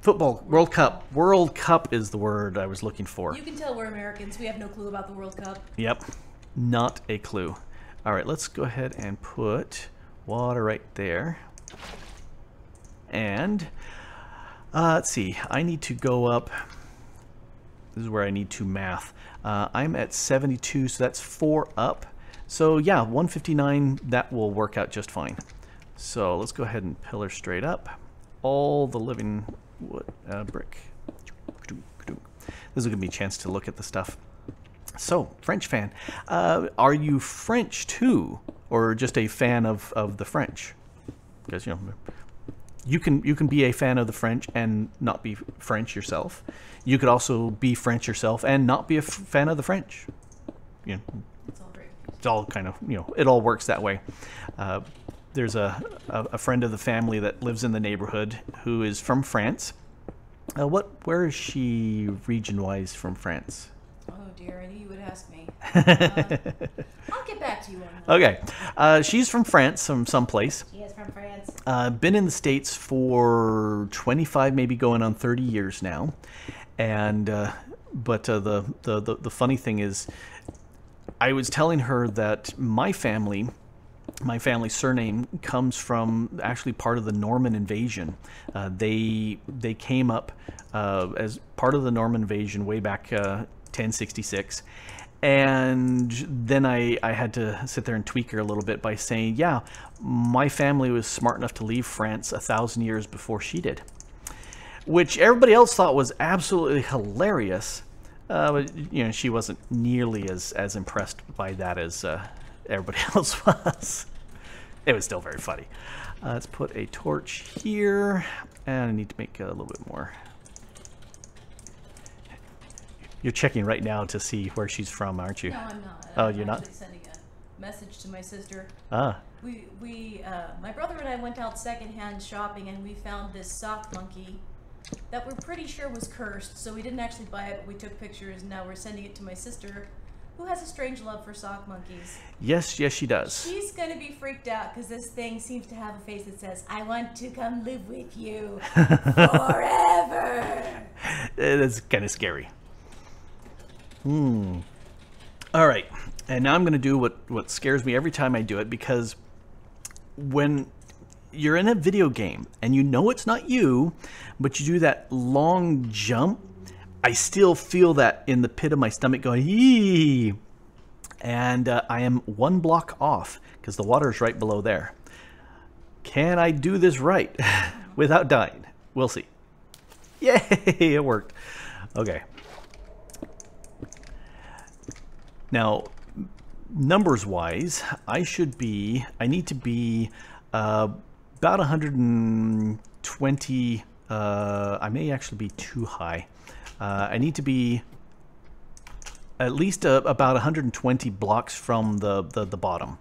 football World Cup. World Cup is the word I was looking for. You can tell we're Americans. We have no clue about the World Cup. Yep, not a clue. All right, let's go ahead and put water right there. And let's see. I need to go up. This is where I need to math. I'm at 72, so that's 4 up. So yeah, 159, that will work out just fine. So let's go ahead and pillar straight up. All the living wood, brick. This is going to be a chance to look at the stuff. So, French fan. Are you French too? Or just a fan of the French? Because, you know, you can be a fan of the French and not be French yourself. You could also be French yourself and not be a fan of the French. You know, it's all kind of, you know, it all works that way. There's a friend of the family that lives in the neighborhood who is from France. Where is she region-wise from France? Oh dear, I knew you would ask me. I'll get back to you on that. Okay. She's from France, from someplace. She is from France. Been in the States for 25, maybe going on 30 years now. And but the funny thing is, I was telling her that my family surname comes from actually part of the Norman invasion. They came up as part of the Norman invasion way back 1066. And then I had to sit there and tweak her a little bit by saying, yeah, my family was smart enough to leave France 1,000 years before she did. Which everybody else thought was absolutely hilarious. But, you know, she wasn't nearly as impressed by that as everybody else was. It was still very funny. Let's put a torch here, and I need to make a little bit more. You're checking right now to see where she's from, aren't you? No, I'm not. Oh, I'm you're not? actually sending a message to my sister. Ah. My brother and I went out secondhand shopping, and we found this sock monkey that we're pretty sure was cursed. So we didn't actually buy it, but we took pictures, and now we're sending it to my sister, who has a strange love for sock monkeys. Yes, she does. She's gonna be freaked out because this thing seems to have a face that says, "I want to come live with you forever." It's kind of scary. All right, and now I'm going to do what scares me every time I do it, because when you're in a video game and you know it's not you, but you do that long jump, I still feel that in the pit of my stomach going, eee! And I am 1 block off because the water is right below there. Can I do this right without dying? We'll see. Yay, it worked. Okay. Now, numbers-wise, I need to be about 120. I may actually be too high. I need to be at least about 120 blocks from the bottom.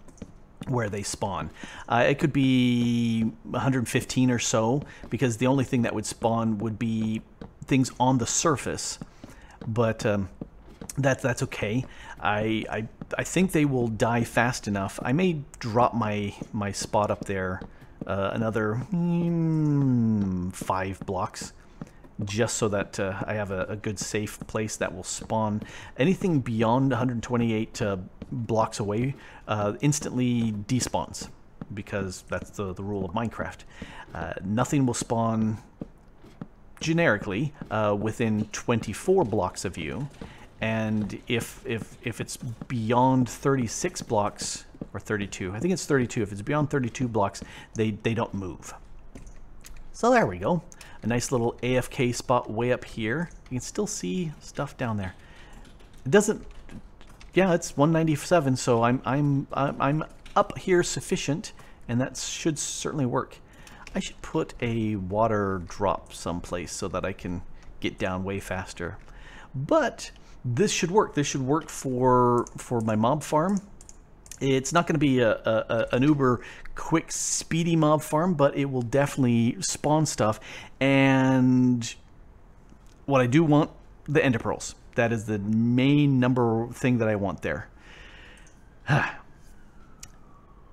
where they spawn. It could be 115 or so, because the only thing that would spawn would be things on the surface. But that's okay. I think they will die fast enough. I may drop my spot up there another 5 blocks, just so that I have a good safe place that will spawn. Anything beyond 128 blocks away instantly despawns, because that's the rule of Minecraft. Nothing will spawn generically within 24 blocks of you, and if it's beyond 36 blocks, or 32, I think it's 32, if it's beyond 32 blocks, they don't move. So there we go. A nice little AFK spot way up here. You can still see stuff down there. It doesn't. Yeah, it's 197, so I'm up here sufficient, and that should certainly work. I should put a water drop someplace so that I can get down way faster. But this should work. This should work for my mob farm. It's not going to be an uber quick, speedy mob farm, but it will definitely spawn stuff. And what I do want, the ender pearls. That is the main number thing that I want there.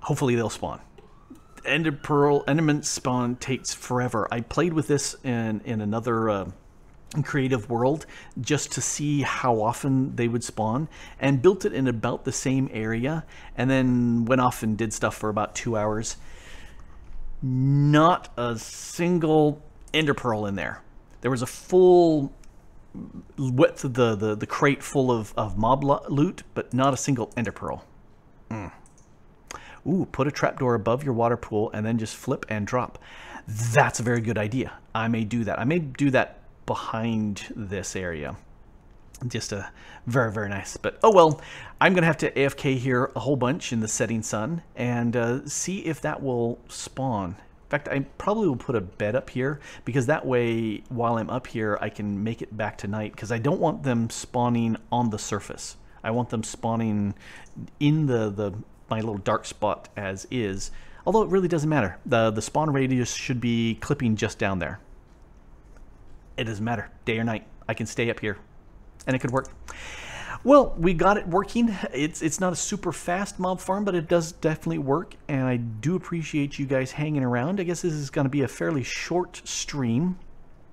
Hopefully they'll spawn. Ender pearl, enderman spawn takes forever. I played with this in another creative world just to see how often they would spawn, and built it in about the same area, and then went off and did stuff for about 2 hours. Not a single ender pearl in there. There was a full width of the crate full of mob loot, but not a single ender pearl. Ooh, put a trapdoor above your water pool and then just flip and drop. That's a very good idea. I may do that. I may do that behind this area. Just a very, very nice. But oh well, I'm gonna have to AFK here a whole bunch in the setting sun and see if that will spawn. In fact, I probably will put a bed up here, because that way while I'm up here I can make it back to night, because I don't want them spawning on the surface. I want them spawning in my little dark spot as is, although it really doesn't matter. The spawn radius should be clipping just down there. It doesn't matter, day or night. I can stay up here, and it could work. Well, we got it working. It's not a super fast mob farm, but it does definitely work, and I do appreciate you guys hanging around. I guess this is going to be a fairly short stream.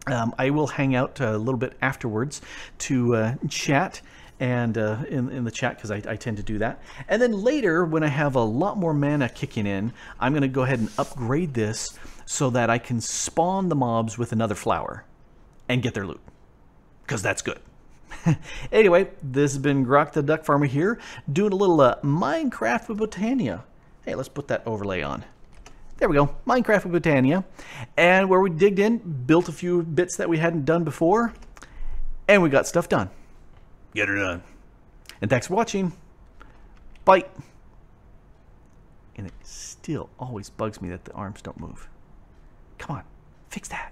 I will hang out a little bit afterwards to chat, and in the chat, because I tend to do that. And then later, when I have a lot more mana kicking in, I'm going to go ahead and upgrade this so that I can spawn the mobs with another flower and get their loot, because that's good. Anyway, this has been Grok the DuckFarmer here, doing a little Minecraft with Botania. Hey, let's put that overlay on. There we go, Minecraft with Botania. And where we digged in, built a few bits that we hadn't done before, and we got stuff done. Get her done. And thanks for watching. Bye. And it still always bugs me that the arms don't move. Come on, fix that.